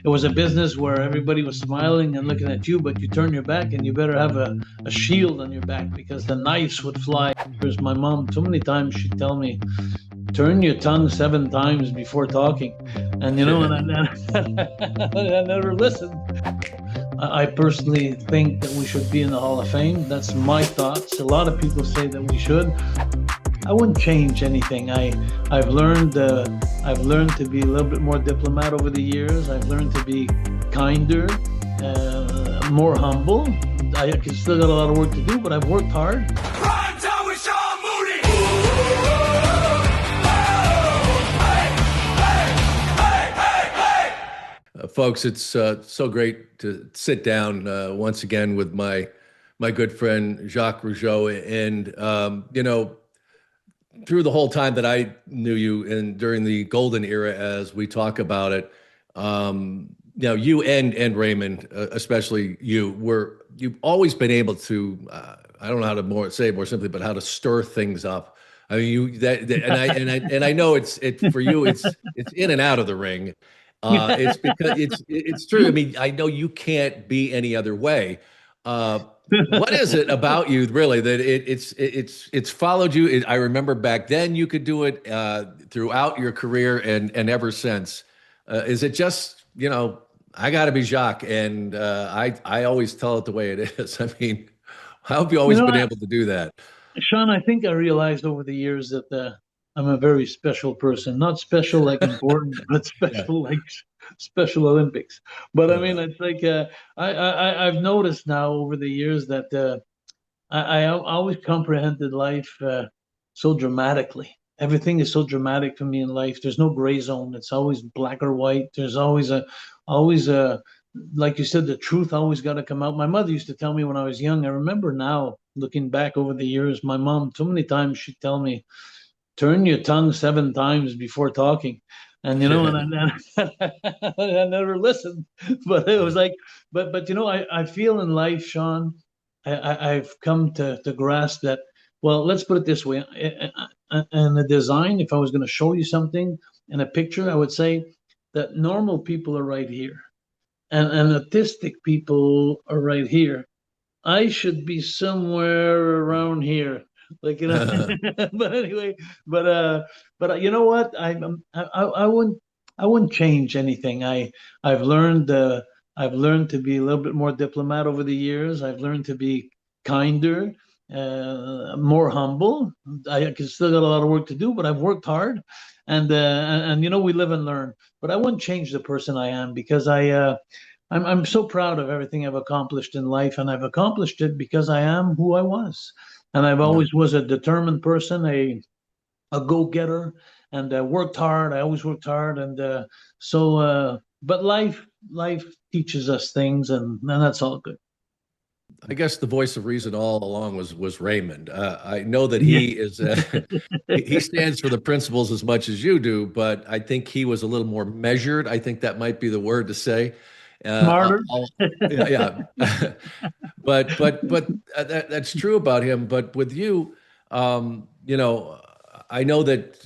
it was a business where everybody was smiling and looking at you, but you turn your back and you better have a shield on your back because the knives would fly. There's my mom. So many times she'd tell me, turn your tongue 7 times before talking. And I never listened. I personally think that we should be in the Hall of Fame. That's my thoughts. A lot of people say that we should. I wouldn't change anything. I've learned to be a little bit more diplomat over the years. I've learned to be kinder, more humble. I still got a lot of work to do, but I've worked hard. Prime time with Sean Mooney. Folks, it's so great to sit down once again with my good friend Jacques Rougeau, and through the whole time that I knew you and during the golden era, as we talk about it, you and Raymond, especially you've always been able to, I don't know how to say it more simply, but how to stir things up. I mean, and I know it's for you, it's in and out of the ring. It's because it's true. I mean, I know you can't be any other way. What is it about you, really, that it's followed you? I remember back then you could do it throughout your career and ever since. Is it just, I got to be Jacques, and I always tell it the way it is. I mean, how have you always been able to do that? Sean, I think I realized over the years that I'm a very special person. Not special like important, but special like Special Olympics. But I mean, it's like I've noticed now over the years that I always comprehended life so dramatically. Everything is so dramatic for me in life. There's no gray zone. It's always black or white. There's always a, like you said, the truth always got to come out. My mother used to tell me when I was young. I remember now, looking back over the years, my mom, so many times she'd tell me, turn your tongue 7 times before talking. And I never listened, but it was like, but I feel in life, Sean, I've come to grasp that. Well, let's put it this way: in the design, if I was going to show you something in a picture, I would say that normal people are right here, and autistic people are right here. I should be somewhere around here, like but anyway, but you know what? I wouldn't change anything. I've learned to be a little bit more diplomat over the years. I've learned to be kinder, more humble. I can still got a lot of work to do, but I've worked hard, and we live and learn. But I wouldn't change the person I am because I'm so proud of everything I've accomplished in life, and I've accomplished it because I am who I was, and I've always was a determined person, a go-getter, and worked hard. I always worked hard, and but life teaches us things, and that's all good. I guess the voice of reason all along was Raymond. I know that he is he stands for the principles as much as you do, but I think he was a little more measured. I think that might be the word to say. Smarter. Yeah. but that's true about him. But with you, I know that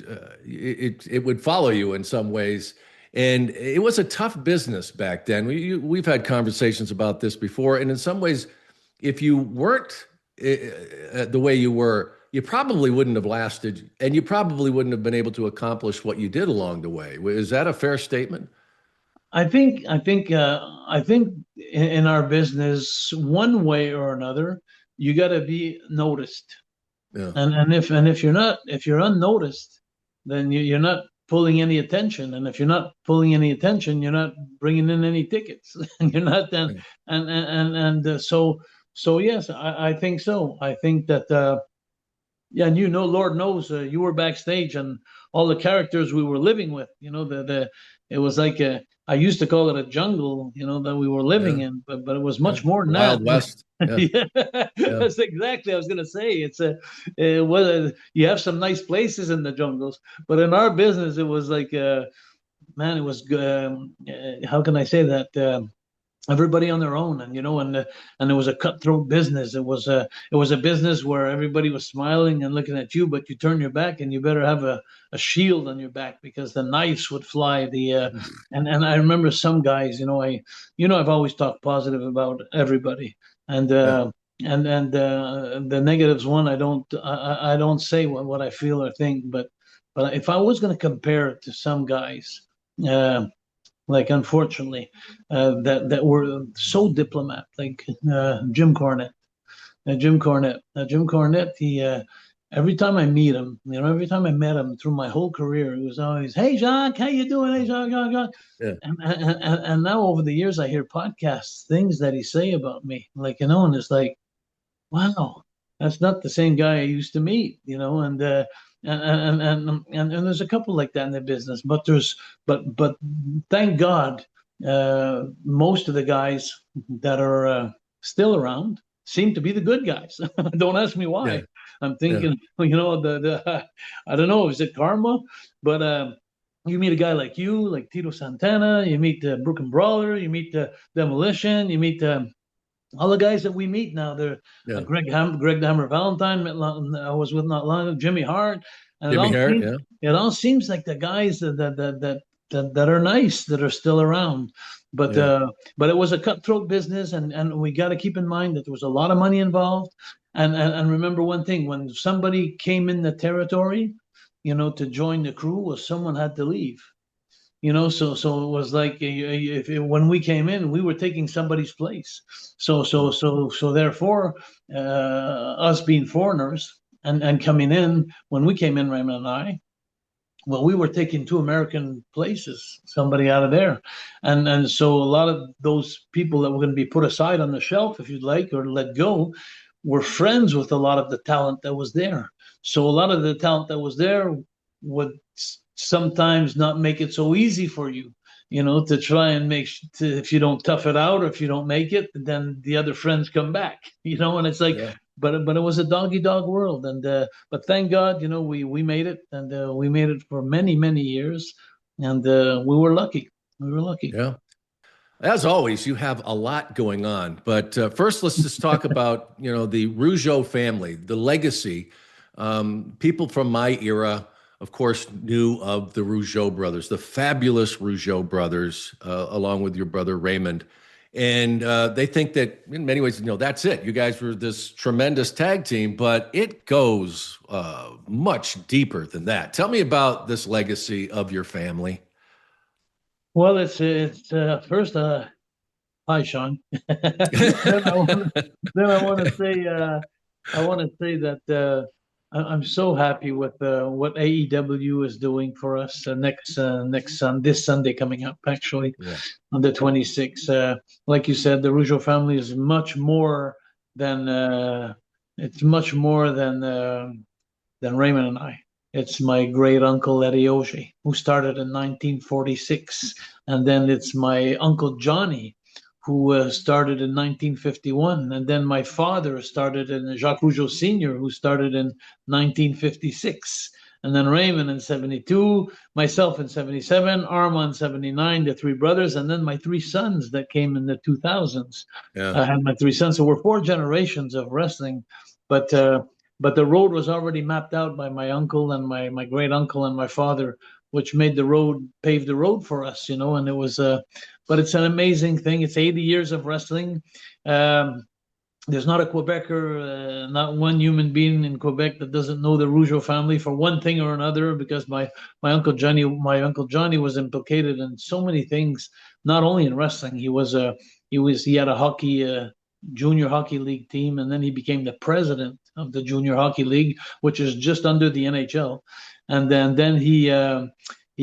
it would follow you in some ways, and it was a tough business back then. We've had conversations about this before, and in some ways, if you weren't the way you were, you probably wouldn't have lasted, and you probably wouldn't have been able to accomplish what you did along the way. Is that a fair statement? I think in our business, one way or another, you got to be noticed. Yeah. And if you're unnoticed, then you're not pulling any attention. And if you're not pulling any attention, you're not bringing in any tickets. And you're not then. So yes, I think so. I think that and Lord knows, you were backstage, and all the characters we were living with. It was like I used to call it a jungle, that we were living in, but it was much more than Wild that. West. Yeah. That's exactly. I was going to say you have some nice places in the jungles, but in our business, it was like, man, it was how can I say that? everybody on their own, and and it was a cutthroat business. It was a business where everybody was smiling and looking at you, but you turn your back and you better have a shield on your back because the knives would fly. And I remember some guys, I've always talked positive about everybody, and Yeah. the negatives one, I don't say what I feel or think, but if I was going to compare it to some guys, uh, like unfortunately, that were so diplomat, like Jim Cornette. Jim Cornette. He every time I meet him, every time I met him through my whole career, it was always, "Hey Jacques, how you doing? Hey Jacques, Jacques, Jacques." Yeah. And now over the years, I hear podcasts, things that he say about me, like and it's like, wow, that's not the same guy I used to meet, and there's a couple like that in the business, but thank God, most of the guys that are still around seem to be the good guys. Don't ask me Yeah. why. I'm Yeah. thinking, the I don't know, is it karma? But you meet a guy like like Tito Santana, you meet Brook and Brawler, you meet Demolition, you meet all the guys that we meet now. They're Yeah. Greg the Hammer Valentine. I was with not long ago, Jimmy Hart, and Jimmy Hart. Yeah. it all seems like the guys that are nice that are still around. But Yeah. but it was a cutthroat business, and we got to keep in mind that there was a lot of money involved. And remember one thing: when somebody came in the territory, to join the crew, was someone had to leave. So it was like when we came in, we were taking somebody's place. So therefore, us being foreigners and coming in, when we came in, Raymond and I, well, we were taking two American places, somebody out of there, and so a lot of those people that were going to be put aside on the shelf, if you'd like, or let go, were friends with a lot of the talent that was there. So a lot of the talent that was there would sometimes not make it so easy for you, to try and if you don't tough it out or if you don't make it, then the other friends come back, and it's like, Yeah. but it was a doggy dog world, and but thank God, we made it, and we made it for many many years, and we were lucky. We were lucky. Yeah. As always, you have a lot going on. But first, let's just talk about the Rougeau family, the legacy. People from my era, of course, knew of the Rougeau brothers, the fabulous Rougeau brothers, along with your brother Raymond. And they think that in many ways, that's it. You guys were this tremendous tag team, but it goes much deeper than that. Tell me about this legacy of your family. Well, it's first, hi Sean. then I want then I want to say that I'm so happy with what AEW is doing for us this Sunday coming up, actually, Yeah. on the 26th. Like you said, the Rougeau family is much more than it's much more than Raymond and I. It's my great uncle Eddie Oshie, who started in 1946, and then it's my uncle Johnny, who started in 1951, and then my father started in Jacques Rougeau Sr., who started in 1956, and then Raymond in 72, myself in 77, Armand in 79, the three brothers, and then my three sons that came in the 2000s. Yeah. I had my three sons, so we're four generations of wrestling, but but the road was already mapped out by my uncle and my great uncle and my father, which paved the road for us, and it was but it's an amazing thing. It's 80 years of wrestling. Um, there's not a Quebecer, not one human being in Quebec that doesn't know the Rougeau family for one thing or another, because my uncle Johnny was implicated in so many things, not only in wrestling. He had a hockey junior hockey league team, and then he became the president of the junior hockey league, which is just under the NHL. And then he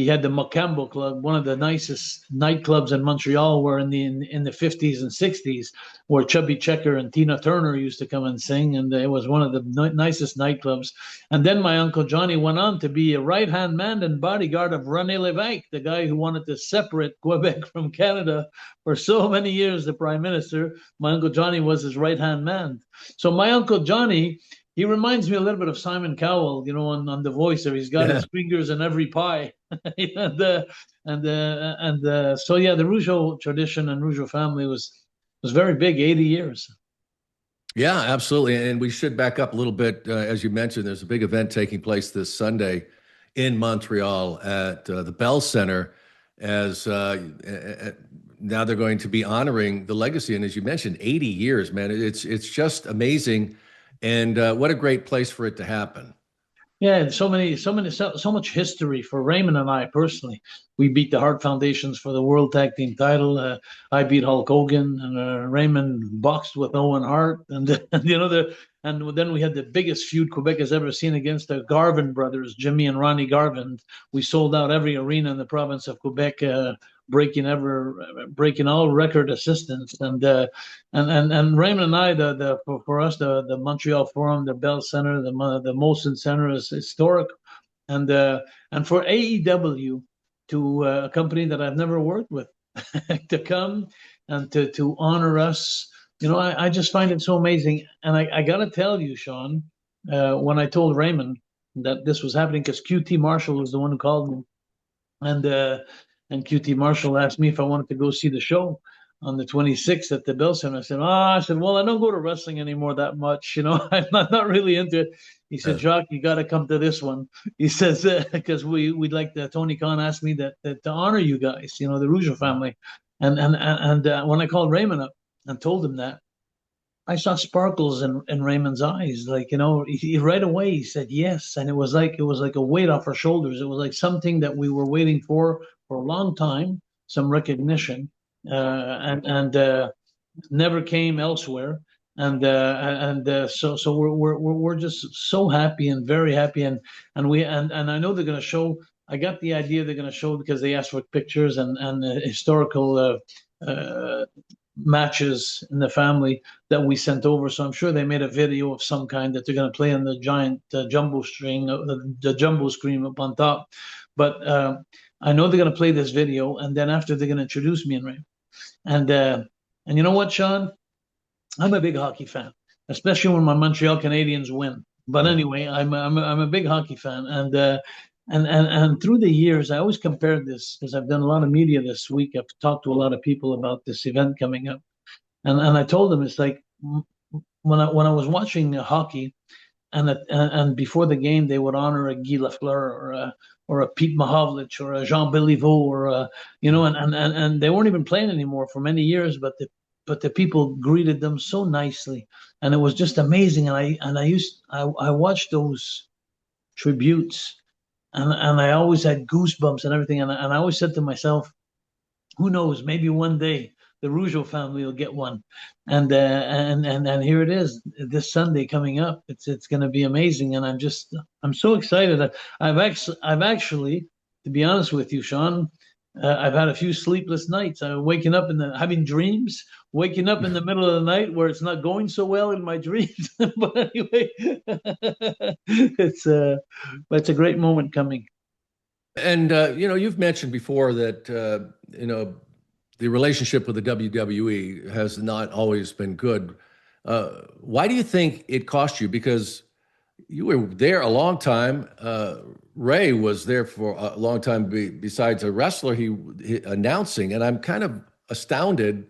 had the Mocambo Club, one of the nicest nightclubs in Montreal, where in the 50s and 60s, where Chubby Checker and Tina Turner used to come and sing, and it was one of the nicest nightclubs. And then my uncle Johnny went on to be a right-hand man and bodyguard of René Lévesque, the guy who wanted to separate Quebec from Canada for so many years, the prime minister. My uncle Johnny was his right-hand man. So my uncle Johnny He reminds me a little bit of Simon Cowell, on The Voice. There, he's got Yeah. his fingers in every pie, so yeah, the Rougeau tradition and Rougeau family was very big, 80 years. Yeah, absolutely. And we should back up a little bit. As you mentioned, there's a big event taking place this Sunday in Montreal at the Bell Center as now they're going to be honoring the legacy. And as you mentioned, 80 years, man, it's just amazing. And what a great place for it to happen. Yeah, so much history for Raymond and I personally. We beat the Hart Foundations for the World Tag Team title. I beat Hulk Hogan, and Raymond boxed with Owen Hart, and, and then we had the biggest feud Quebec has ever seen against the Garvin brothers, Jimmy and Ronnie Garvin. We sold out every arena in the province of Quebec. Breaking all record assistance, and Raymond and I, for us, the Montreal Forum, the Bell Center, the Molson Center is historic, and for AEW, to a company that I've never worked with, to come and to honor us, I just find it so amazing. And I got to tell you, Sean, when I told Raymond that this was happening, because QT Marshall was the one who called me, and QT Marshall asked me if I wanted to go see the show on the 26th at the Bell Center. I said, well, I don't go to wrestling anymore that much. I'm not really into it. He said, Jacques, you got to come to this one. He says, because we'd like Tony Khan asked me that to honor you guys, the Rougeau family. And when I called Raymond up and told him that, I saw sparkles in Raymond's eyes. Like, he right away he said yes. And it was like a weight off our shoulders. It was like something that we were waiting for a long time, some recognition, and never came elsewhere. So we're just so happy and very happy. And I know they're going to show. I got the idea they're going to show because they asked for pictures and historical matches in the family that we sent over. So I'm sure they made a video of some kind that they're going to play on the giant jumbo screen up on top. But I know they're going to play this video, and then after they're going to introduce me and Ray. And you know what, Sean? I'm a big hockey fan, especially when my Montreal Canadiens win. But anyway, I'm a big hockey fan, and through the years, I always compared this because I've done a lot of media this week. I've talked to a lot of people about this event coming up, and I told them it's like when I was watching hockey, and before the game they would honor a Guy Lafleur or a Pete Mahovlich or a Jean Béliveau or and they weren't even playing anymore for many years, but the people greeted them so nicely, and it was just amazing. And I watched those tributes. And I always had goosebumps and everything. And I always said to myself, who knows, maybe one day the Rougeau family will get one. And here it is this Sunday coming up. It's going to be amazing. And I'm so excited. I've actually, to be honest with you, Sean, I've had a few sleepless nights. I'm having dreams, waking up in the middle of the night where it's not going so well in my dreams. But anyway, it's a great moment coming. And you've mentioned before that the relationship with the WWE has not always been good. Why do you think it cost you? Because you were there a long time. Ray was there for a long time. Besides a wrestler, he announcing, and I'm kind of astounded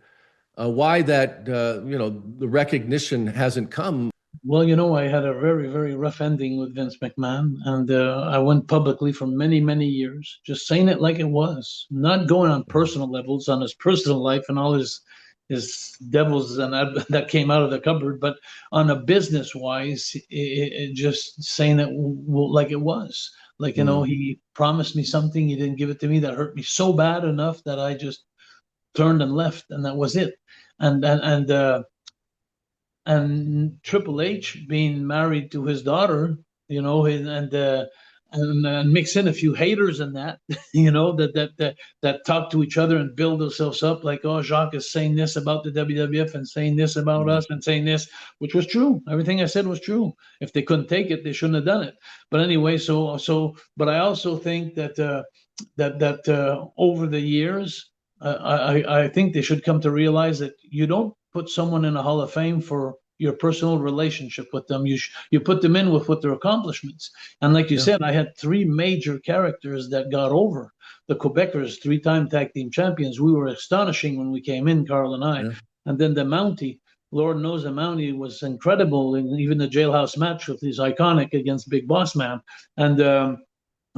why that the recognition hasn't come. Well, I had a very, very rough ending with Vince McMahon, and I went publicly for many, many years, just saying it like it was, not going on personal levels, on his personal life and all his devils and that came out of the cupboard, but on a business wise, it just saying it like it was. Like, he promised me something, he didn't give it to me. That hurt me so bad enough that I just turned and left, and that was it. And Triple H being married to his daughter, and mix in a few haters in that, that talk to each other and build themselves up, like, oh, Jacques is saying this about the WWF and saying this about us and saying this, which was true. Everything I said was true. If they couldn't take it, they shouldn't have done it. But anyway, but I also think that over the years, I think they should come to realize that you don't put someone in a Hall of Fame for your personal relationship with them. You put them in with their accomplishments. And like you said, I had three major characters that got over. The Quebecers, three-time tag team champions. We were astonishing when we came in, Carl and I. And then the Mountie. Lord knows the Mountie was incredible. And even the jailhouse match with his iconic against Big Boss Man. And the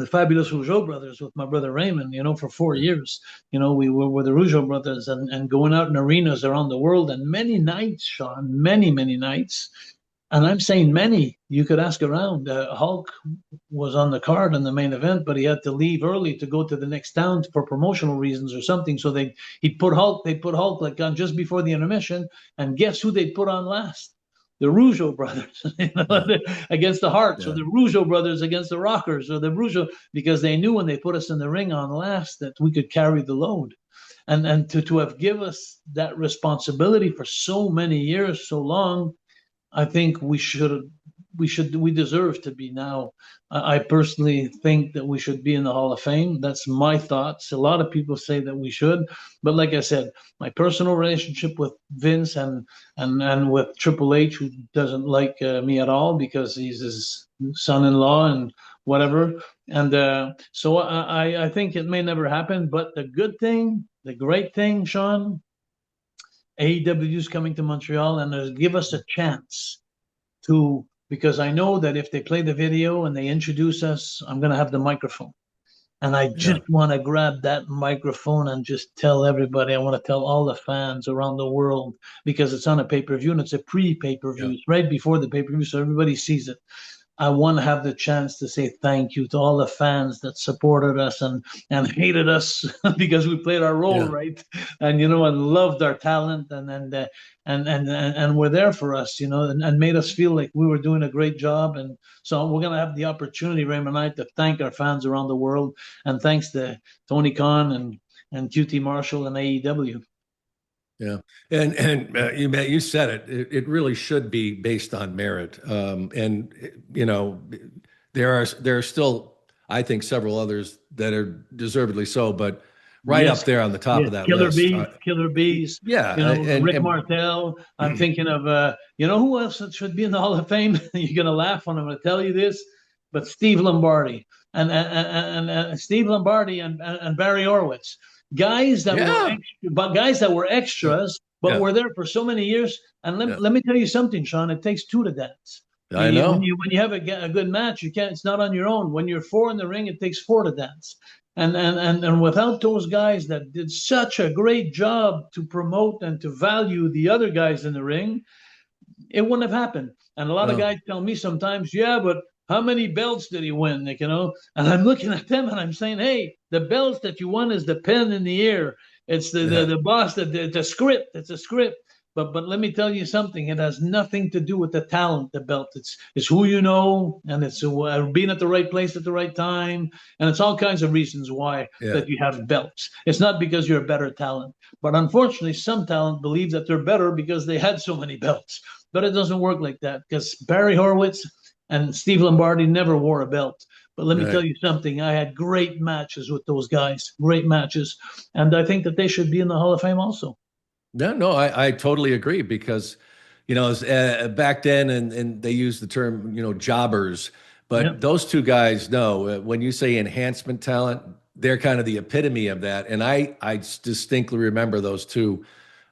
Fabulous Rougeau Brothers with my brother Raymond, for 4 years. We were the Rougeau Brothers and going out in arenas around the world. And many nights, Sean, many, many nights. And I'm saying many. You could ask around. Hulk was on the card in the main event, but he had to leave early to go to the next town for promotional reasons or something. So they put Hulk like on just before the intermission. And guess who they put on last? The Rougeau brothers against the Hearts, or the Rougeau brothers against the Rockers, or the Rougeau, because they knew when they put us in the ring on last that we could carry the load. And to have given us that responsibility for so many years, so long, I think we deserve to be now. I personally think that we should be in the Hall of Fame. That's my thoughts. A lot of people say that we should, but like I said, my personal relationship with Vince and with Triple H, who doesn't like me at all because he's his son-in-law and whatever. And so I think it may never happen. But the good thing, the great thing, Sean, AEW is coming to Montreal, and they'll give us a chance to, because I know that if they play the video and they introduce us, I'm going to have the microphone. And I just want to grab that microphone and just tell everybody, I want to tell all the fans around the world, because it's on a pay-per-view and it's a pre-pay-per-view. It's right before the pay-per-view, so everybody sees it. I want to have the chance to say thank you to all the fans that supported us and hated us because we played our role right, and and loved our talent and were there for us, and made us feel like we were doing a great job. And so we're gonna have the opportunity, Raymond and I, to thank our fans around the world, and thanks to Tony Khan and QT Marshall and AEW. Yeah, and you said it. It really should be based on merit. And there are still, I think, several others that are deservedly so, but right up there on the top of that list. Killer Bees. Rick Martel. I'm thinking of who else should be in the Hall of Fame? You're gonna laugh when I'm gonna tell you this, but Steve Lombardi and Steve Lombardi and Barry Horowitz. Guys that were extras, but were there for so many years. And let me tell you something, Sean. It takes two to dance. I know. When you have a good match, you can't. It's not on your own. When you're four in the ring, it takes four to dance. And without those guys that did such a great job to promote and to value the other guys in the ring, it wouldn't have happened. And a lot of guys tell me sometimes, but how many belts did he win? And I'm looking at them and I'm saying, hey, the belts that you won is the pen in the ear. It's the boss, the script. It's a script. But let me tell you something. It has nothing to do with the talent, the belt. It's who you know, and it's being at the right place at the right time. And it's all kinds of reasons why that you have belts. It's not because you're a better talent. But unfortunately, some talent believes that they're better because they had so many belts. But it doesn't work like that, because Barry Horowitz and Steve Lombardi never wore a belt. But let me tell you something. I had great matches with those guys, great matches. And I think that they should be in the Hall of Fame also. No, I totally agree, because, back then, and they used the term, jobbers. But those two guys, when you say enhancement talent, they're kind of the epitome of that. And I distinctly remember those two.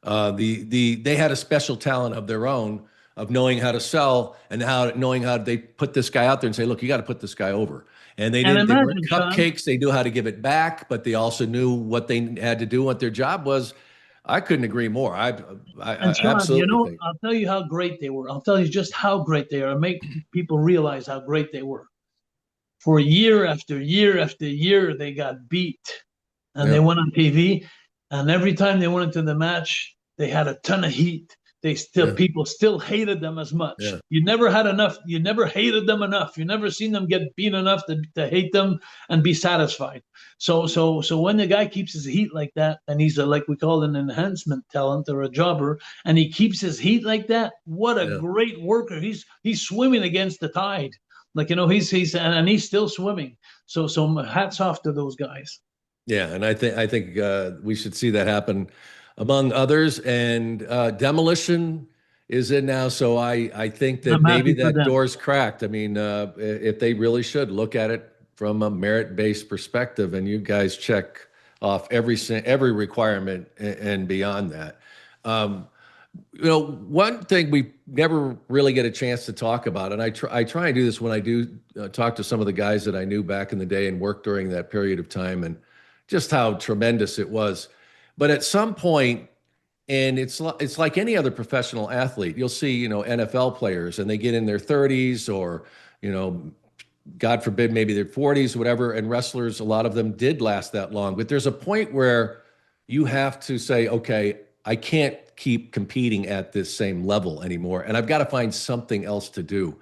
They had a special talent of their own, of knowing how to sell and knowing how they put this guy out there and say, look, you got to put this guy over. And they weren't cupcakes. They knew how to give it back, but they also knew what they had to do, what their job was. I couldn't agree more. I Sean, absolutely think. I'll tell you how great they were. I'll tell you just how great they are, and make people realize how great they were. For year after year after year, they got beat, and they went on TV, and every time they went into the match, they had a ton of heat. People still hated them as much. You never had enough. You never hated them enough. You never seen them get beat enough to hate them and be satisfied. So when the guy keeps his heat like that, and he's like we call an enhancement talent or a jobber, and he keeps his heat like that, what a great worker. He's swimming against the tide. He's still swimming. So hats off to those guys. Yeah, and I think we should see that happen among others. And Demolition is in now. So I think that I'm maybe happy for that them. door's cracked. I mean, if they really should look at it from a merit-based perspective, and you guys check off every requirement and beyond that. Um, one thing we never really get a chance to talk about, and I try and do this when I do talk to some of the guys that I knew back in the day and worked during that period of time, and just how tremendous it was. But at some point, and it's like any other professional athlete, you'll see, NFL players, and they get in their 30s or, you know, God forbid, maybe their 40s, whatever. And wrestlers, a lot of them did last that long. But there's a point where you have to say, okay, I can't keep competing at this same level anymore, and I've got to find something else to do.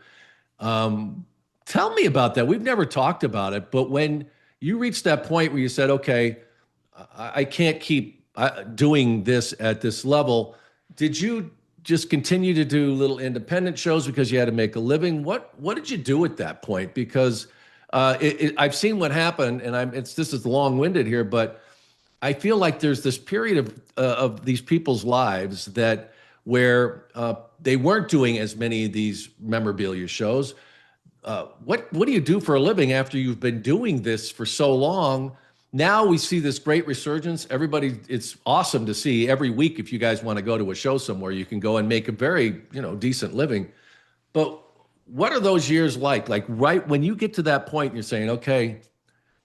Um, Tell me about that. We've never talked about it, but when you reached that point where you said, okay, I can't keep doing this at this level, did you just continue to do little independent shows because you had to make a living? What did you do at that point? Because I've seen what happened, and this is long-winded here, but I feel like there's this period of these people's lives that where they weren't doing as many of these memorabilia shows. What do you do for a living after you've been doing this for so long? Now we see this great resurgence. Everybody, it's awesome to see every week. If you guys want to go to a show somewhere, you can go and make a very, decent living. But what are those years like? Like right when you get to that point, and you're saying, okay,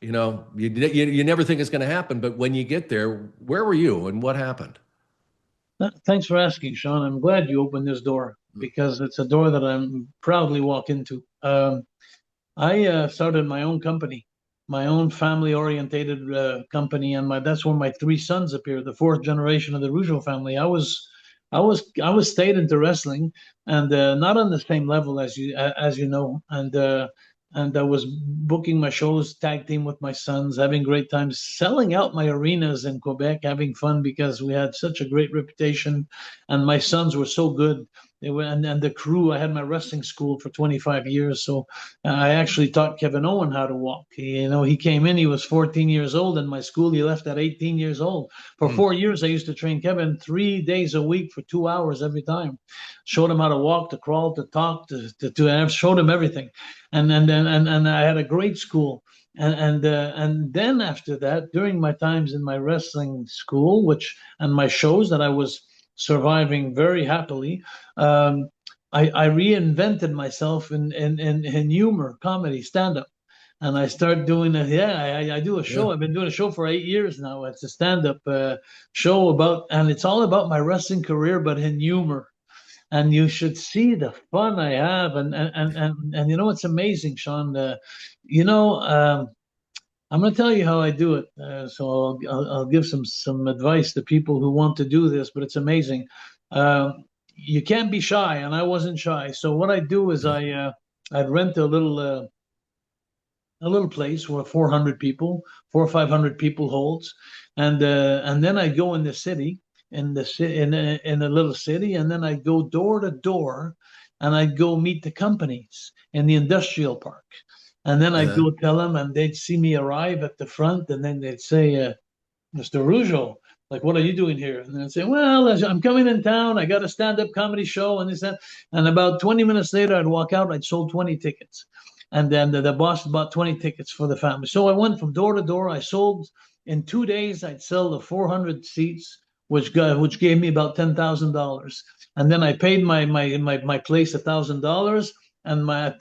you never think it's going to happen, but when you get there, where were you and what happened? Thanks for asking, Sean. I'm glad you opened this door because it's a door that I'm proudly walk into. I started my own company, my own family-orientated company, and that's where my three sons appear, the fourth generation of the Rougeau family. I was stayed into wrestling, and not on the same level as you know, and I was booking my shows, tag team with my sons, having great times, selling out my arenas in Quebec, having fun because we had such a great reputation, and my sons were so good. They were, and the crew. I had my wrestling school for 25 years, so I actually taught Kevin Owen how to walk. He came in, he was 14 years old in my school. He left at 18 years old. For Hmm. 4 years, I used to train Kevin 3 days a week for 2 hours every time. Showed him how to walk, to crawl, to talk, to I showed him everything. And I had a great school. And then after that, during my times in my wrestling school, and my shows that I was surviving very happily, I reinvented myself in humor, comedy, stand up. And I started doing it. Yeah, I do a Yeah. show. I've been doing a show for 8 years now. It's a stand up show and it's all about my wrestling career, but in humor. And you should see the fun I have. And it's amazing, Sean. You know, um, I'm going to tell you how I do it. So I'll give some advice to people who want to do this, but it's amazing. You can't be shy, and I wasn't shy. So what I do is I'd rent a little place where 400 people, 400 or 500 people holds, and then I go in the city, in a little city, and then I go door to door, and I go meet the companies in the industrial park, and then I Uh, go tell them, and they'd see me arrive at the front, and then they'd say, Mr. Rougeau, like, what are you doing here? And I'd say, well, I'm coming in town. I got a stand-up comedy show and this, that. And about 20 minutes later, I'd walk out. I'd sold 20 tickets. And then the boss bought 20 tickets for the family. So I went from door to door. I sold in 2 days. I'd sell the 400 seats, which gave me about $10,000. And then I paid my place $1,000. And at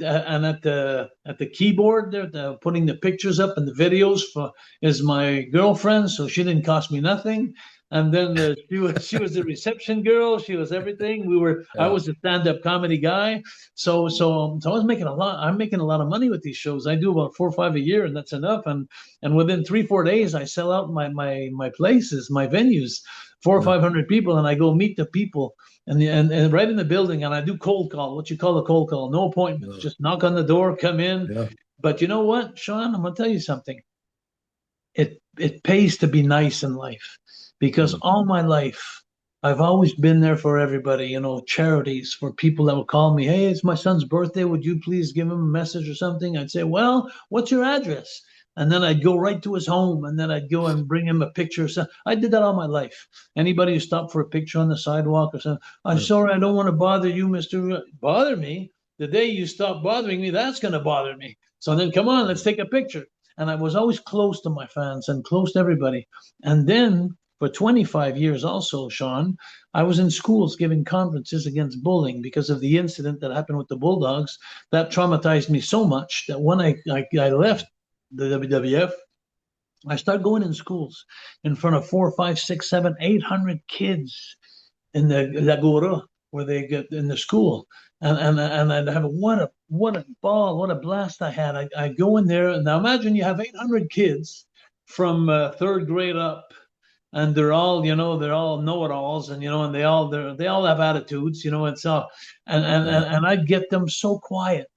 the keyboard there, putting the pictures up and the videos is my girlfriend, so she didn't cost me nothing. And then she was the reception girl. She was everything. I yeah. was a stand-up comedy guy. So I was making a lot. I'm making a lot of money with these shows. I do about 4 or 5 a year, and that's enough. And within 3 or 4 days, I sell out my places, my venues, four or Yeah. 500 people, and I go meet the people and right in the building, and I do cold call, what you call a cold call, no appointments, Yeah. just knock on the door, come in. Yeah. But you know what, Sean, I'm gonna tell you something. It pays to be nice in life, because Mm. all my life I've always been there for everybody, charities for people that would call me, hey, it's my son's birthday, would you please give him a message or something? I'd say, well, what's your address? And then I'd go right to his home, and then I'd go and bring him a picture. So I did that all my life. Anybody who stopped for a picture on the sidewalk or something, I'm sorry, I don't want to bother you, Mr. Bother me? The day you stop bothering me, that's going to bother me. So then come on, let's take a picture. And I was always close to my fans and close to everybody. And then for 25 years also, Sean, I was in schools giving conferences against bullying because of the incident that happened with the Bulldogs. That traumatized me so much that when I left the WWF, I started going in schools in front of 4, 5, 6, 7, 800 kids in the Lagura where they get in the school. And I'd have what a ball, what a blast I had. I go in there, and now imagine you have 800 kids from third grade up, and they're all know-it-alls, and and they all have attitudes, and so and I'd get them so quiet.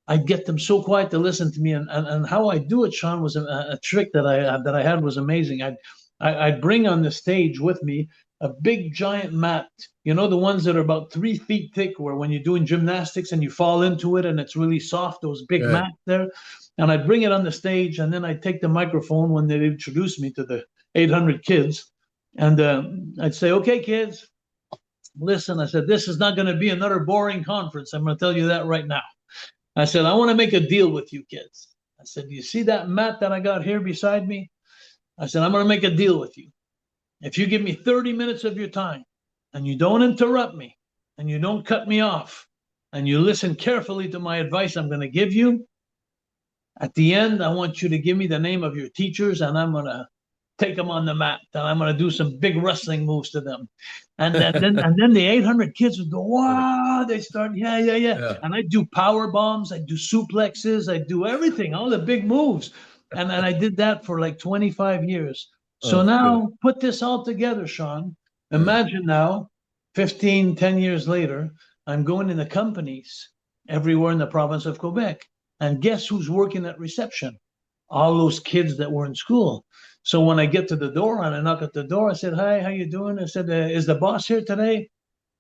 I'd get them so quiet to listen to me, and how I do it, Sean, was a trick that I had was amazing. I'd bring on the stage with me a big giant mat, the ones that are about 3 feet thick, where when you're doing gymnastics and you fall into it and it's really soft, those big mats there. And I'd bring it on the stage, and then I'd take the microphone when they introduced me to the 800 kids, and I'd say, "Okay, kids, listen," I said, "this is not going to be another boring conference. I'm going to tell you that right now." I said, "I want to make a deal with you kids." I said, "Do you see that mat that I got here beside me?" I said, "I'm going to make a deal with you. If you give me 30 minutes of your time, and you don't interrupt me, and you don't cut me off, and you listen carefully to my advice I'm going to give you, at the end, I want you to give me the name of your teachers, and I'm going to take them on the mat, and I'm going to do some big wrestling moves to them." And then the 800 kids would go, "Wow!" They start, yeah. And I do power bombs, I do suplexes, I do everything, all the big moves, and I did that for like 25 years. So now put this all together, Sean. Imagine now, 10 years later, I'm going in the companies everywhere in the province of Quebec, and guess who's working at reception? All those kids that were in school. So when I get to the door and I knock at the door, I said, "Hi, how you doing?" I said, "Is the boss here today?"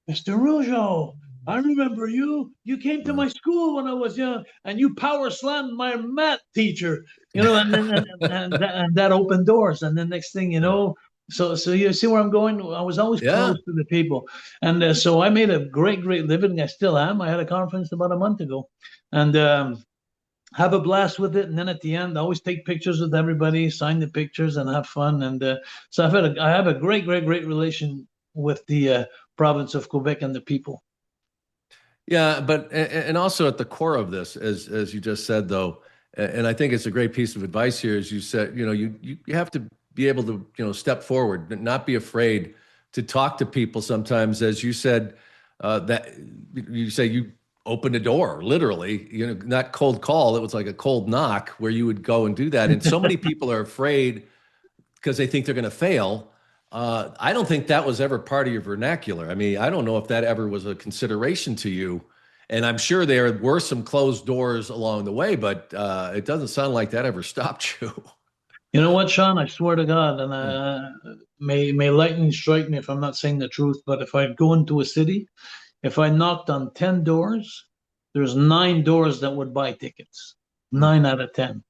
"Mr. Rougeau, I remember you. You came to my school when I was young, and you power slammed my math teacher." And that opened doors. And then next thing you know, so you see where I'm going? I was always close to the people. And so I made a great living. I still am. I had a conference about a month ago. And have a blast with it, and then at the end, I always take pictures with everybody, sign the pictures, and have fun. And so I have a great relation with the province of Quebec and the people. Yeah, but and also at the core of this, as you just said, though, and I think it's a great piece of advice here, as you said, you have to be able to step forward, not be afraid to talk to people. Sometimes, as you said, that you say you open a door, literally, not cold call. It was like a cold knock where you would go and do that. And so many people are afraid because they think they're going to fail. I don't think that was ever part of your vernacular. I mean, I don't know if that ever was a consideration to you. And I'm sure there were some closed doors along the way, but it doesn't sound like that ever stopped you. You know what, Sean? I swear to God, and may lightning strike me if I'm not saying the truth, but if I go into a city, if I knocked on 10 doors, there's 9 doors that would buy tickets. 9 out of 10.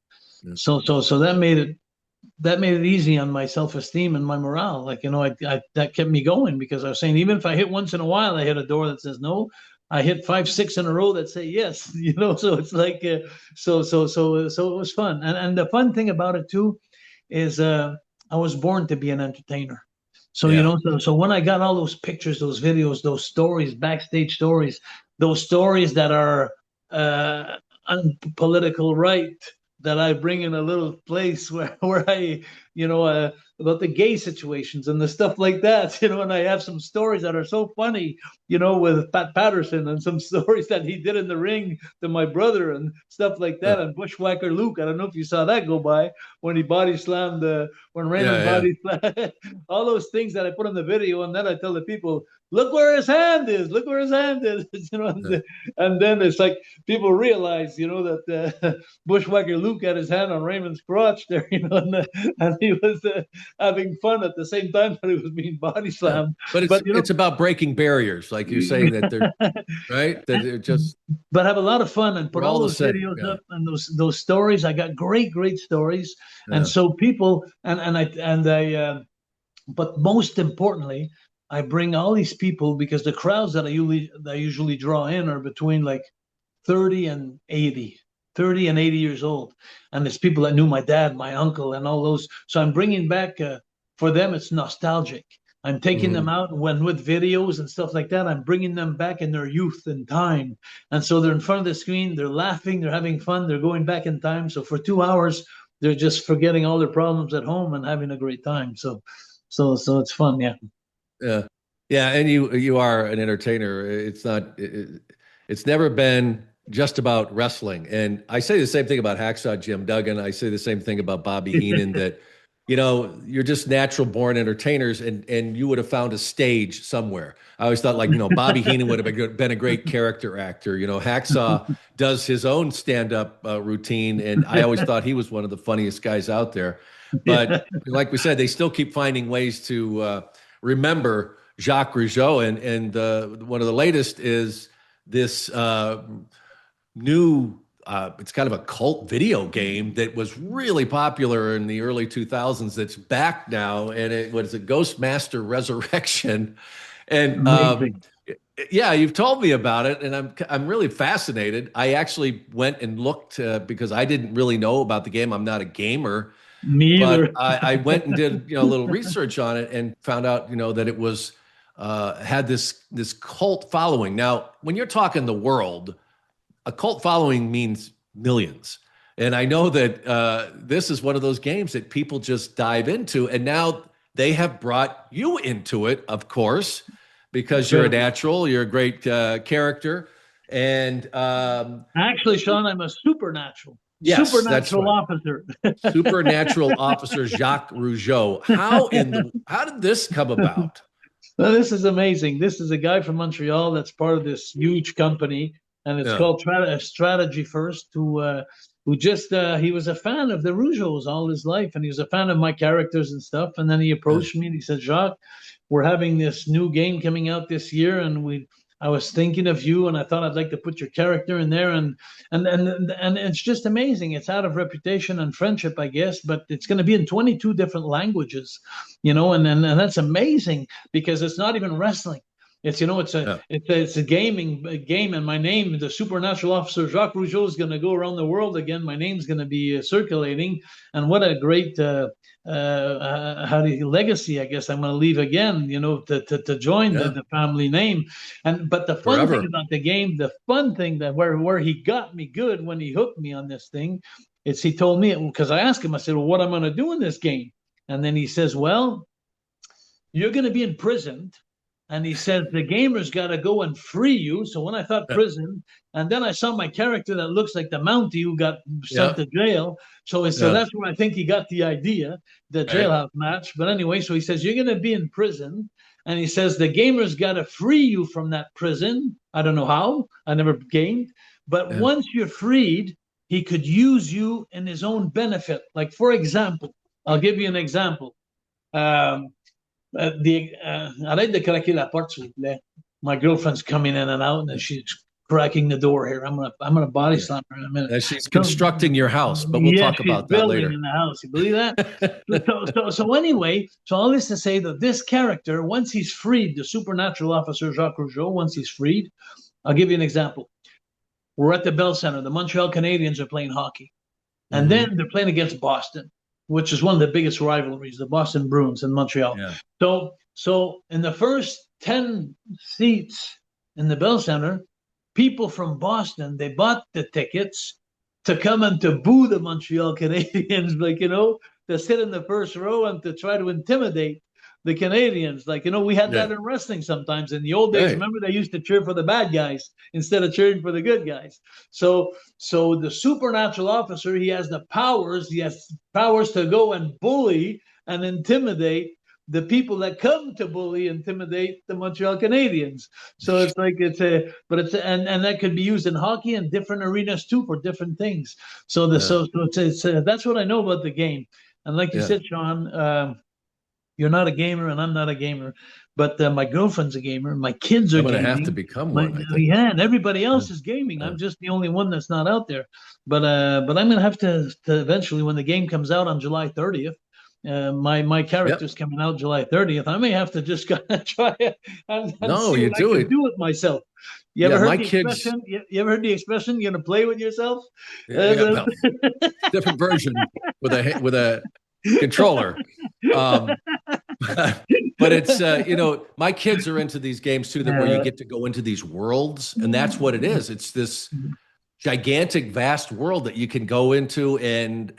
So that made it easy on my self-esteem and my morale. Like, that kept me going, because I was saying, even if I hit once in a while, I hit a door that says no. I hit 5, 6 in a row that say yes. So it's like so it was fun. And the fun thing about it too is I was born to be an entertainer. So, so when I got all those pictures, those videos, those stories, backstage stories, those stories that are unpolitical right, that I bring in a little place where I, about the gay situations and the stuff like that, and I have some stories that are so funny, with Pat Patterson, and some stories that he did in the ring to my brother and stuff like that. And Bushwhacker Luke, I don't know if you saw that go by when he body slammed, when Raymond body slammed, all those things that I put in the video. And then I tell the people, look where his hand is, and then it's like people realize, that Bushwhacker Luke had his hand on Raymond's crotch there, and he was having fun at the same time that he was being body slammed. But But it's about breaking barriers, like you're saying that they're right, that they're just but have a lot of fun and we're put all all the those same. videos Yeah, up and those stories. I got great stories, and yeah. so people and I but most importantly, I bring all these people because the crowds that I usually draw in are between like 30 and 80, 30 and 80 years old. And it's people that knew my dad, my uncle, and all those. So I'm bringing back, for them, it's nostalgic. I'm taking them Mhm. out when with videos and stuff like that. I'm bringing them back in their youth and time. And so they're in front of the screen, they're laughing, they're having fun, they're going back in time. So for 2 hours, they're just forgetting all their problems at home and having a great time. So it's fun. Yeah. Yeah, yeah, and you are an entertainer. It's never been just about wrestling. And I say the same thing about Hacksaw Jim Duggan. I say the same thing about Bobby Heenan that, you're just natural born entertainers and you would have found a stage somewhere. I always thought like, Bobby Heenan would have been a great character actor. Hacksaw does his own stand-up routine. And I always thought he was one of the funniest guys out there. Yeah. But like we said, they still keep finding ways to remember Jacques Rougeau. And one of the latest is this new it's kind of a cult video game that was really popular in the early 2000s that's back now, and it was a Ghostmaster Resurrection. And Amazing. yeah, you've told me about it, and I'm really fascinated. I actually went and looked because I didn't really know about the game. I'm not a gamer, Me but either. I went and did a little research on it and found out that it was had this cult following. Now, when you're talking the world, a cult following means millions. And I know that this is one of those games that people just dive into. And now they have brought you into it, of course, because you're a Incredible. natural, you're a great character. And Actually, Sean, I'm a supernatural, yes, that's supernatural right. officer. Supernatural officer Jacques Rougeau. How did this come about? Well, this is amazing. This is a guy from Montreal that's part of this huge company, and it's Yeah. called Strategy First. Who just he was a fan of the Rougeaus all his life, and he was a fan of my characters and stuff. And then he Yeah. approached me and he said, "Jacques, we're having this new game coming out this year, and I was thinking of you, and I thought I'd like to put your character in there, and it's just amazing. It's out of reputation and friendship, I guess, but it's going to be in 22 different languages, and that's amazing because it's not even wrestling. It's it's a Yeah. it's a game, and my name, the supernatural officer Jacques Rougeau, is going to go around the world again. My name's going to be circulating, and what a great legacy, I guess I'm going to leave again, to join Yeah. the family name. But the fun thing Forever. about the game, the fun thing that where he got me good when he hooked me on this thing, is he told me, because I asked him, I said, well, what am I going to do in this game? And then he says, well, you're going to be imprisoned. And he says the gamer's got to go and free you. So when I thought Yeah. prison, and then I saw my character that looks like the Mountie who got sent Yeah. to jail. So Yeah. that's where I think he got the idea, the Right. jailhouse match. But anyway, so he says you're going to be in prison, and he says the gamer's got to free you from that prison. I don't know how. I never gamed, but Yeah. once you're freed, he could use you in his own benefit. Like for example, I'll give you an example. Um, arrête de craquer la porte, s'il vous plaît. My girlfriend's coming in and out, and she's cracking the door here. I'm gonna body Yeah. slam her in a minute. And she's So, constructing your house, but we'll yes, talk she's about that building later. in the house. You believe that? So anyway, so all this to say that this character, once he's freed, the supernatural officer Jacques Rougeau, once he's freed, I'll give you an example. We're at the Bell Center. The Montreal Canadiens are playing hockey, and Mhm. then they're playing against Boston, which is one of the biggest rivalries, the Boston Bruins in Montreal. Yeah. So in the first 10 seats in the Bell Center, people from Boston, they bought the tickets to come and to boo the Montreal Canadiens, to sit in the first row and to try to intimidate the Canadians. We had Yeah. that in wrestling sometimes. In the old days, Right. remember they used to cheer for the bad guys instead of cheering for the good guys. So the supernatural officer, he has the powers. He has powers to go and bully and intimidate the people that come to bully, intimidate the Montreal Canadiens. So it's like and that could be used in hockey and different arenas too for different things. So Yeah. that's what I know about the game. And like you Yeah. said, Sean, you're not a gamer and I'm not a gamer, but my girlfriend's a gamer. My kids are I'm gonna have to gaming. become My, one, I think. yeah, and everybody Yeah. else is gaming. Yeah. I'm just the only one that's not out there. But I'm gonna have to eventually, when the game comes out on July 30th. My character's Yep. coming out July 30th. I may have to just kind of try it and No, see you what I do can it. do with myself. You Yeah, ever heard my the kids. expression? You ever heard the expression? You're gonna play with yourself? Yeah, well, different version with a controller. Um, but it's my kids are into these games too, that where you Uh, get to go into these worlds, and that's what it is. It's this gigantic, vast world that you can go into, and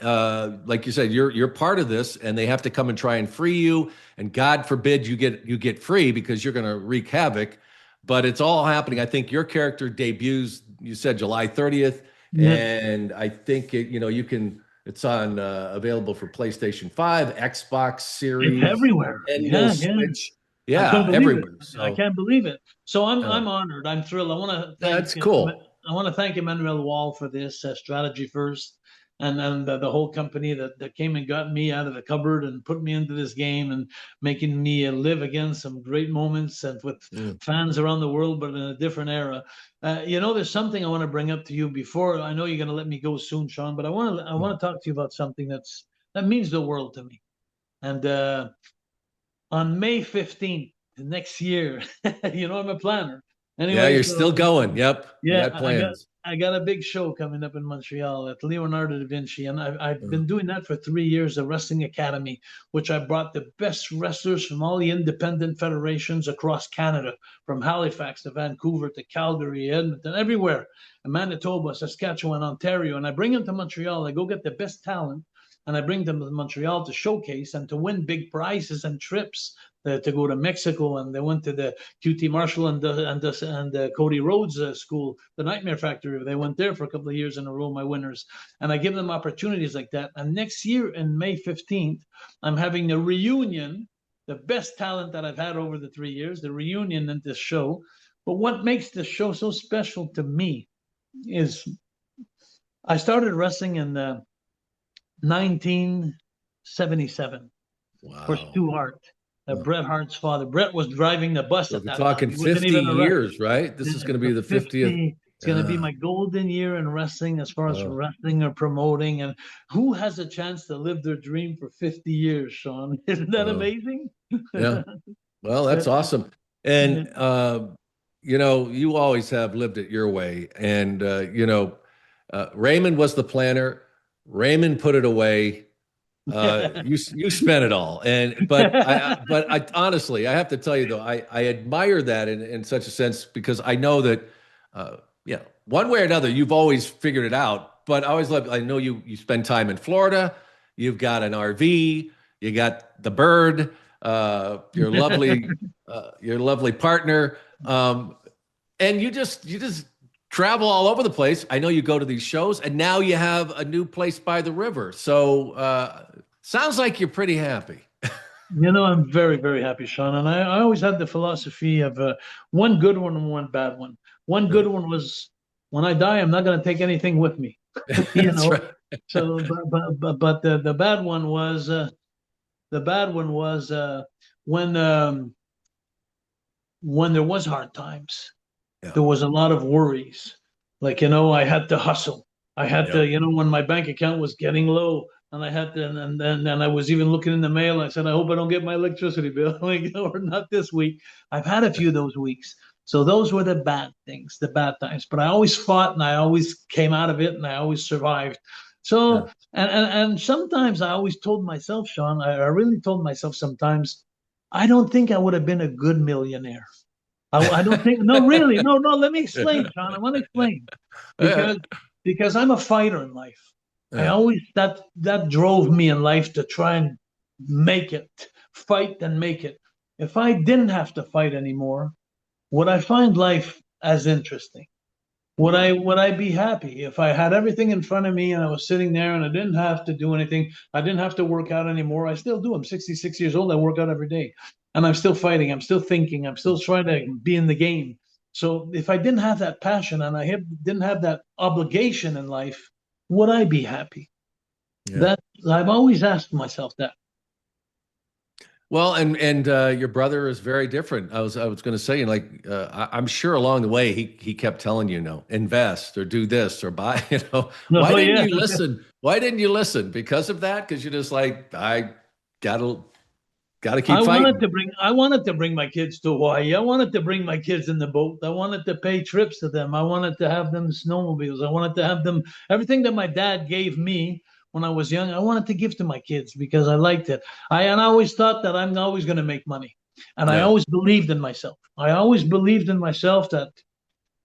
like you said, you're part of this, and they have to come and try and free you. And God forbid you get free, because you're going to wreak havoc. But it's all happening. I think your character debuts, you said July 30th, yeah, and I think you can. It's on available for PlayStation 5, Xbox it's Series, everywhere. Nintendo Yeah, yeah. Switch. I couldn't Yeah, believe it. everywhere. I So can't believe it. So yeah, I'm honored. I'm thrilled. I want to that's cool. thank Emmanuel Wall for this strategy first, and the whole company that came and got me out of the cupboard and put me into this game and making me live again some great moments and with Mm. fans around the world, but in a different era. There's something I want to bring up to you before. I know you're going to let me go soon, Sean, but I want to talk to you about something that means the world to me. And on May 15th next year. I'm a planner. Yeah, Anyway, you're so still going. Yep, you yeah, got plans. I got a big show coming up in Montreal at Leonardo da Vinci, and I've been doing that for 3 years, a wrestling academy, which I brought the best wrestlers from all the independent federations across Canada, from Halifax to Vancouver to Calgary, Edmonton, everywhere, Manitoba, Saskatchewan, Ontario, and I bring them to Montreal. I go get the best talent, and I bring them to Montreal to showcase and to win big prizes and trips to go to Mexico, and they went to the QT Marshall and Cody Rhodes school, the Nightmare Factory. They went there for a couple of years in a row, my winners, and I give them opportunities like that. And next year, in May 15th, I'm having a reunion, the best talent that I've had over the 3 years, the reunion in this show. But what makes this show so special to me is I started wrestling in 1977 for Wow. Stu Hart, Bret Hart's father. Bret was driving the bus So at if you're that time. talking He wasn't 50 even a years, right? This is going to be so the 50th. 50. It's going to be Yeah. my golden year in wrestling as far as Oh, wrestling or promoting. And who has a chance to live their dream for 50 years, Sean? Isn't that wow. amazing? Yeah. Well, that's awesome. And you always have lived it your way. And Raymond was the planner. Raymond put it away. You spent it all. But I honestly, I have to tell you though, I admire that in such a sense, because I know that one way or another, you've always figured it out. But I know you spend time in Florida. You've got an RV. You got the bird. Your lovely partner. And you just travel all over the place. I know you go to these shows, and now you have a new place by the river. So sounds like you're pretty happy. I'm very, very happy, Sean. And I always had the philosophy of one good one and one bad one. One Yeah. good one was when I die, I'm not going to take anything with me. you That's know. right. So, but the bad one was when there was hard times. Yeah. There was a lot of worries. Like, I had to hustle. I had Yeah. to, when my bank account was getting low, and I had to, and then I was even looking in the mail. I said, I hope I don't get my electricity bill, or not this week. I've had a few of those weeks. So those were the bad things, the bad times. But I always fought, and I always came out of it, and I always survived. Yeah. So, and sometimes I always told myself, Sean, I really told myself sometimes, I don't think I would have been a good millionaire. I don't think. No, really, no. Let me explain, Sean. I want to explain Yeah. because I'm a fighter in life. I Yeah. always that drove me in life to try and make it, fight and make it. If I didn't have to fight anymore, would I find life as interesting? Would I be happy if I had everything in front of me and I was sitting there and I didn't have to do anything? I didn't have to work out anymore. I still do. I'm 66 years old. I work out every day. And I'm still fighting. I'm still thinking. I'm still trying to be in the game. So if I didn't have that passion and didn't have that obligation in life, would I be happy? Yeah. That I've always asked myself that. Well, and your brother is very different. I was going to say, like, I'm sure along the way he kept telling you, invest or do this or buy. Why Oh didn't yeah. you listen? Why didn't you listen? Because of that? Because you're just like, I gotta gotta keep fighting. I wanted to bring my kids to Hawaii. I wanted to bring my kids in the boat. I wanted to pay trips to them. I wanted to have them snowmobiles. I wanted to have them everything that my dad gave me when I was young. I wanted to give to my kids because I liked it. I always thought that I'm always going to make money. And I Yeah, always believed in myself. I always believed in myself that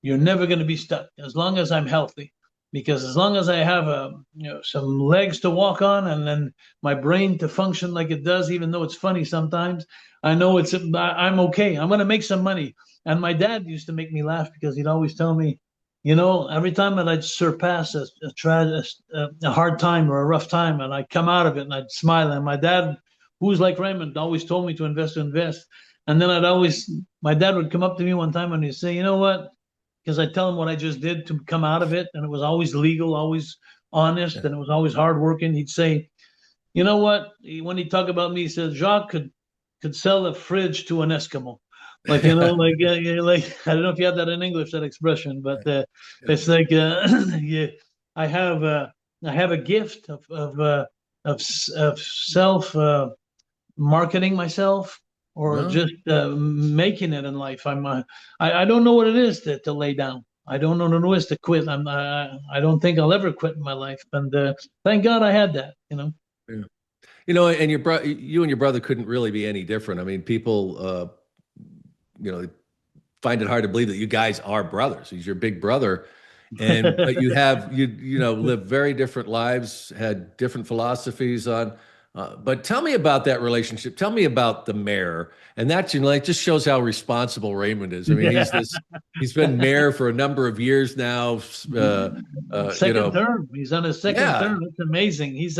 you're never going to be stuck as long as I'm healthy. Because as long as I have some legs to walk on and then my brain to function like it does, even though it's funny sometimes, I know I'm okay. I'm going to make some money. And my dad used to make me laugh because he'd always tell me, every time that I'd surpass a hard time or a rough time, and I'd come out of it and I'd smile. And my dad, who's like Raymond, always told me to invest. And then my dad would come up to me one time and he'd say, you know what? Because I tell him what I just did to come out of it, and it was always legal, always honest, yeah. and it was always hardworking. He'd say, "You know what?" When he talk about me, he says Jacques could sell a fridge to an Eskimo, like like I don't know if you have that in English, that expression, but Yeah. it's like yeah, I have I have a gift of self marketing myself or Well, just making it in life. I don't know what it is to lay down. I don't know what it is to quit. I don't think I'll ever quit in my life. And thank God I had that. yeah. And you and your brother couldn't really be any different. I mean, people, find it hard to believe that you guys are brothers. He's your big brother, but you have lived very different lives, had different philosophies on. But tell me about that relationship. Tell me about the mayor, and that it just shows how responsible Raymond is. I mean, Yeah. he's been mayor for a number of years now. Second term. He's on his second Yeah, term. It's amazing. He's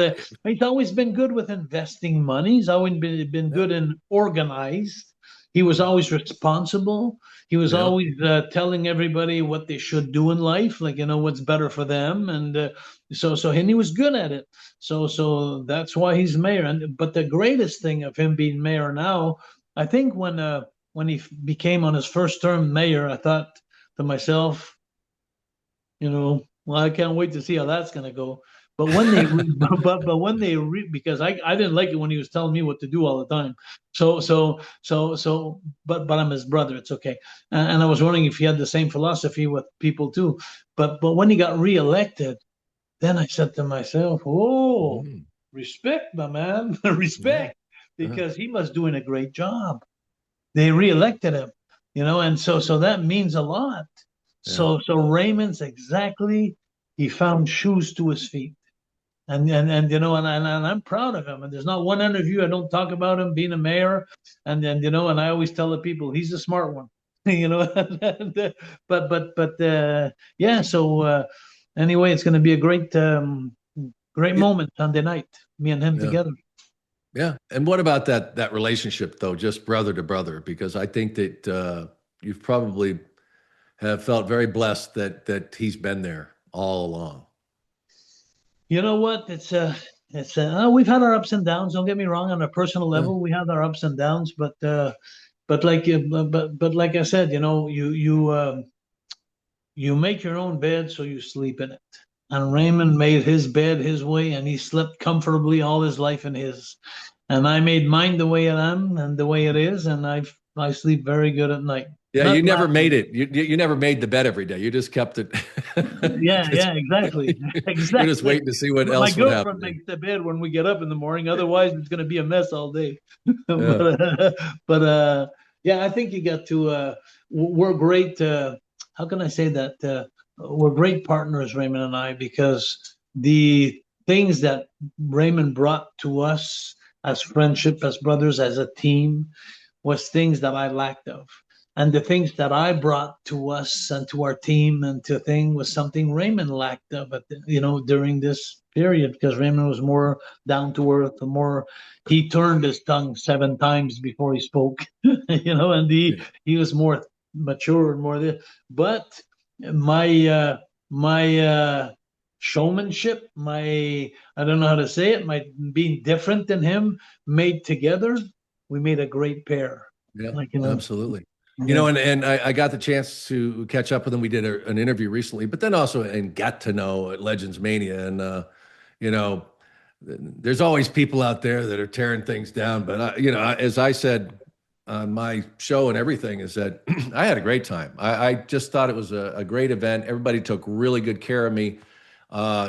always been good with investing money. He's always been yeah, good and organized. He was always responsible. He was yeah, always telling everybody what they should do in life, like what's better for them, and and he was good at it. So that's why he's mayor. And but the greatest thing of him being mayor now, I think when he became on his first term mayor, I thought to myself, well, I can't wait to see how that's going to go. But when they, but when because I didn't like it when he was telling me what to do all the time. But I'm his brother. It's okay. And I was wondering if he had the same philosophy with people too. But when he got reelected, then I said to myself, "Oh, mm, respect, my man, yeah, respect," yeah, because he was doing a great job. They reelected him, and so that means a lot. yeah. So Raymond's exactly he found shoes to his feet. And and I'm proud of him. And there's not one interview I don't talk about him being a mayor. And I always tell the people he's a smart one. But yeah. So anyway, it's going to be a great Yeah, moment Sunday night. Me and him yeah. together. Yeah. And what about that relationship though, just brother to brother? Because I think that you've probably have felt very blessed that he's been there all along. You know what? We've had our ups and downs. Don't get me wrong. On a personal Yeah. level, we have our ups and downs. But like I said, you make your own bed, so you sleep in it. And Raymond made his bed his way, and he slept comfortably all his life in his. And I made mine the way I am and the way it is, and I sleep very good at night. Yeah, you Not never made laughing. it. You never made the bed every day. You just kept it. Yeah, Just- yeah, exactly, You're just exactly. waiting to see what My else would girlfriend happen. makes the bed when we get up in the morning. Otherwise, it's going to be a mess all day. Yeah. But yeah, I think you got to. We're great. How can I say that? We're great partners, Raymond and I, because the things that Raymond brought to us as friendship, as brothers, as a team, was things that I lacked of. And the things that I brought to us and to our team and to thing was something Raymond lacked of, during this period, because Raymond was more down to earth, more he turned his tongue 7 times before he spoke, and he was more mature and more this. But my showmanship, I don't know how to say it, my being different than him, made together, we made a great pair. Yeah, Like, absolutely. You yeah. know, and I got the chance to catch up with him. We did an interview recently, but then also and got to know at Legends Mania. And, you know, there's always people out there that are tearing things down. But, as I said on my show and everything, is that I had a great time. I just thought it was a great event. Everybody took really good care of me.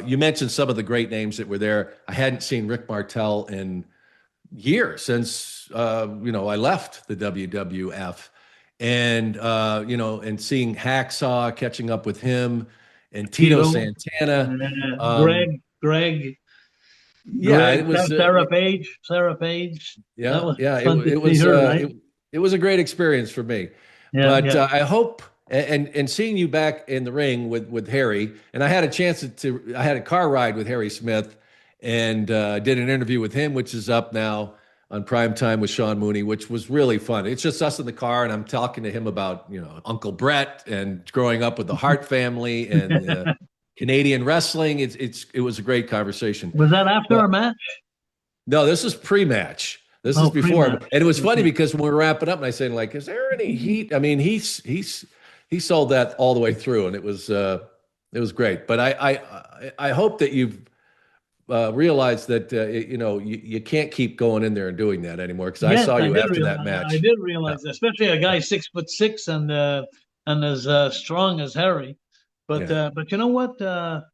You mentioned some of the great names that were there. I hadn't seen Rick Martel in years since I left the WWF, and and seeing Hacksaw, catching up with him, and Tito Tito, Santana. Greg, Um, Greg, yeah, Greg, it was Sarah Page. That yeah, was yeah, fun to see her, right? it was a great experience for me. Yeah, But yeah. I hope and seeing you back in the ring with Harry, and I had a chance I had a car ride with Harry Smith, and did an interview with him, which is up now on Prime Time with Sean Mooney, which was really fun. It's just us in the car, and I'm talking to him about Uncle Brett and growing up with the Hart family and Canadian wrestling. It was a great conversation. Was that after But our match? no, this is pre-match. This is Oh, before, pre-match. and it was funny Okay. because when we were wrapping up, and I said, like, "Is there any heat?" I mean, he sold that all the way through, and it was great. But I hope that you've realized that you can't keep going in there and doing that anymore, because I Yes, saw I you did after that realize. I match. did Yeah, realize, that, especially a guy 6'6" and as strong as Harry. yeah. But you know what?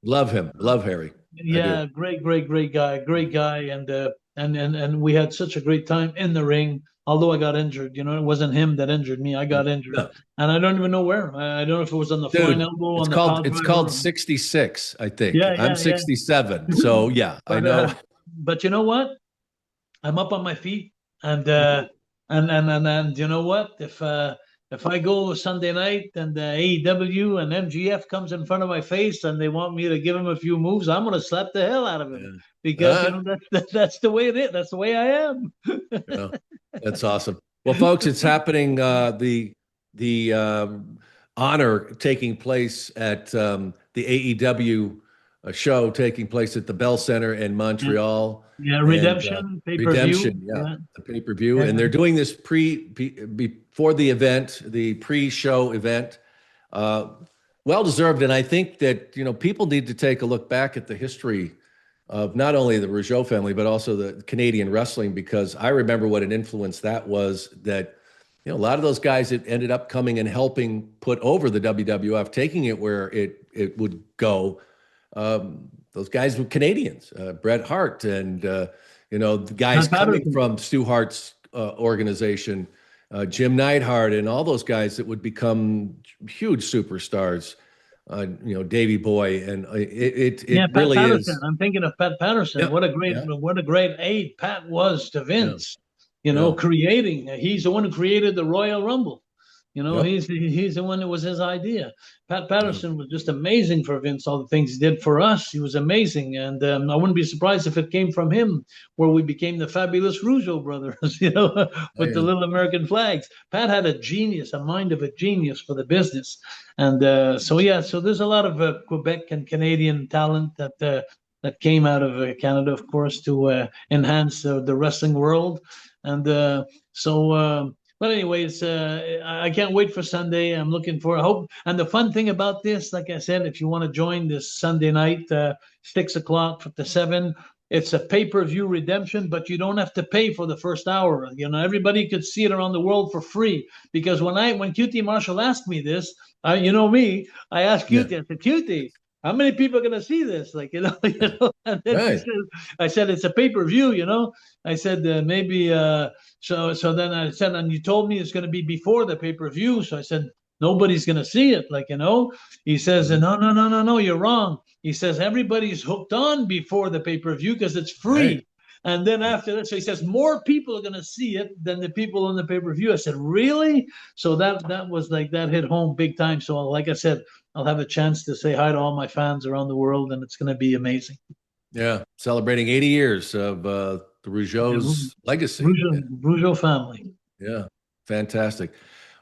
Love him, love Harry. I do. Yeah, great guy, and we had such a great time in the ring. Although I got injured, it wasn't him that injured me. I got injured, No, and I don't even know where. I don't know if it was on the flying dude, elbow, it's on the called pile it's called driver. 66, I think. Yeah, I'm yeah, yeah. 67, so yeah, I But know. but you know what? I'm up on my feet, and you know what? If I go Sunday night and AEW and MGF comes in front of my face and they want me to give him a few moves, I'm gonna slap the hell out of him, Yeah. because Uh, that's the way it is. That's the way I am. yeah, that's awesome. Well, folks, it's happening. The honor taking place at the AEW show taking place at the Bell Center in Yeah, Montreal, yeah. and Redemption pay-per-view. Redemption, yeah, Yeah, the pay-per-view, yeah. and they're doing this before the event, the pre-show event. Uh, well deserved, and I think that people need to take a look back at the history of not only the Rougeau family, but also the Canadian wrestling, because I remember what an influence that was. That a lot of those guys that ended up coming and helping put over the WWF, taking it where it would go. Those guys were Canadians, Bret Hart, and the guys Pat coming Patterson. from Stu Hart's organization, Jim Neidhart, and all those guys that would become huge superstars. Davey Boy, and Yeah, it Pat really Patterson. is. I'm thinking of Pat Patterson. Yeah, yeah, What a great aide Pat was to yeah, Vince. yeah. Creating. He's the one who created the Royal Rumble. Yep. He's the one that was his idea. Pat Yeah. Patterson was just amazing for Vince. All the things he did for us, he was amazing, and I wouldn't be surprised if it came from him, where we became the Fabulous Rougeau Brothers. Oh, With the yeah. little American flags. Pat had a mind of a genius for the business, and so yeah. So there's a lot of Quebec and Canadian talent that came out of Canada, of course, to enhance the wrestling world, and so. But anyways, I can't wait for Sunday. I'm looking for. I hope. And the fun thing about this, like I said, if you want to join this Sunday night, 6 o'clock to 7, it's a pay-per-view redemption, but you don't have to pay for the first hour. Everybody could see it around the world for free. Because when QT Marshall asked me this, you know me, I asked Yeah. QT. I said, QT, how many people are going to see this? Like, and then she Right. said, I said, it's a pay-per-view. I said, maybe. So then I said, and you told me it's going to be before the pay-per-view. So I said, nobody's going to see it. He says, Mhm. no, you're wrong. He says, everybody's hooked on before the pay-per-view because it's Right. free. And then after that, so he says, more people are going to see it than the people on the pay-per-view. I said, really? So that was like, that hit home big time. So like I said, I'll have a chance to say hi to all my fans around the world, and it's going to be amazing. Yeah. Celebrating 80 years of the Yeah, Rougeau's legacy. Rougeau family. Yeah. Fantastic.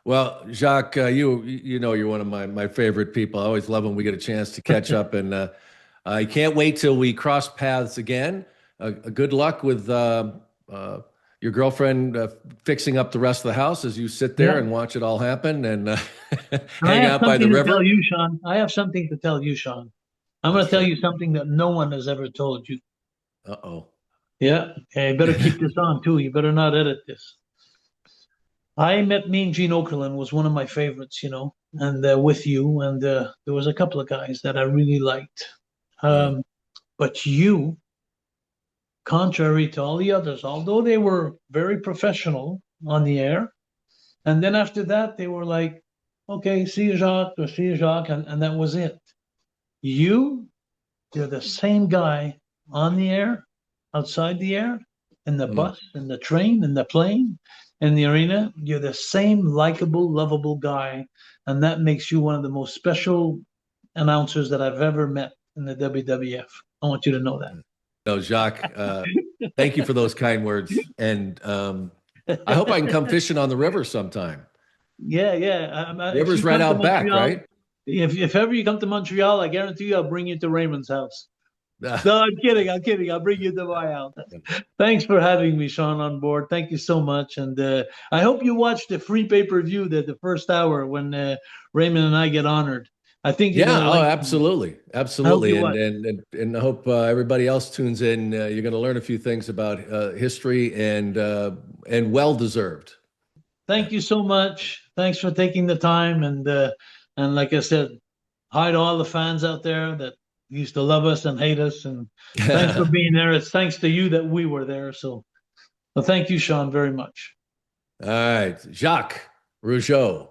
Well, Jacques, you're one of my favorite people. I always love when we get a chance to catch up, and I can't wait till we cross paths again. Good luck with your girlfriend fixing up the rest of the house as you sit there Yeah. and watch it all happen and And I hang have out by the something to tell river. you, Sean. I have something to tell you, Sean. I'm going Let's to tell hear you it. something that no one has ever told you. Uh-oh. Yeah. Okay. You better keep this on too. You better not edit this. I met Mean Gene Okerlund was one of my favorites, and with you, and there was a couple of guys that I really liked. Yeah. But you, contrary to all the others, although they were very professional on the air, and then after that they were like, okay, see you, Jacques, or see you, Jacques, and that was it. You're the same guy on the air, outside the air, in the Mm. bus, in the train, in the plane, in the arena. You're the same likable, lovable guy. And that makes you one of the most special announcers that I've ever met in the WWF. I want you to know that. No, Jacques, thank you for those kind words. And I hope I can come fishing on the river sometime. Yeah, yeah. If River's you right come to out back, Montreal, right? if ever you come to Montreal, I guarantee you I'll bring you to Raymond's house. No, I'm kidding. I'm kidding. I'll bring you to my house. Thanks for having me, Sean, on board. Thank you so much. And I hope you watch the free pay-per-view, the first hour when Raymond and I get honored. I think you're going Yeah, to oh, like it. absolutely. I hope you Absolutely. And watch. I hope everybody else tunes in. You're going to learn a few things about history and well deserved. Thank you so much. Thanks for taking the time. And like I said, hi to all the fans out there that used to love us and hate us. And thanks for being there. It's thanks to you that we were there. So well, thank you, Sean, very much. All right. Jacques Rougeau.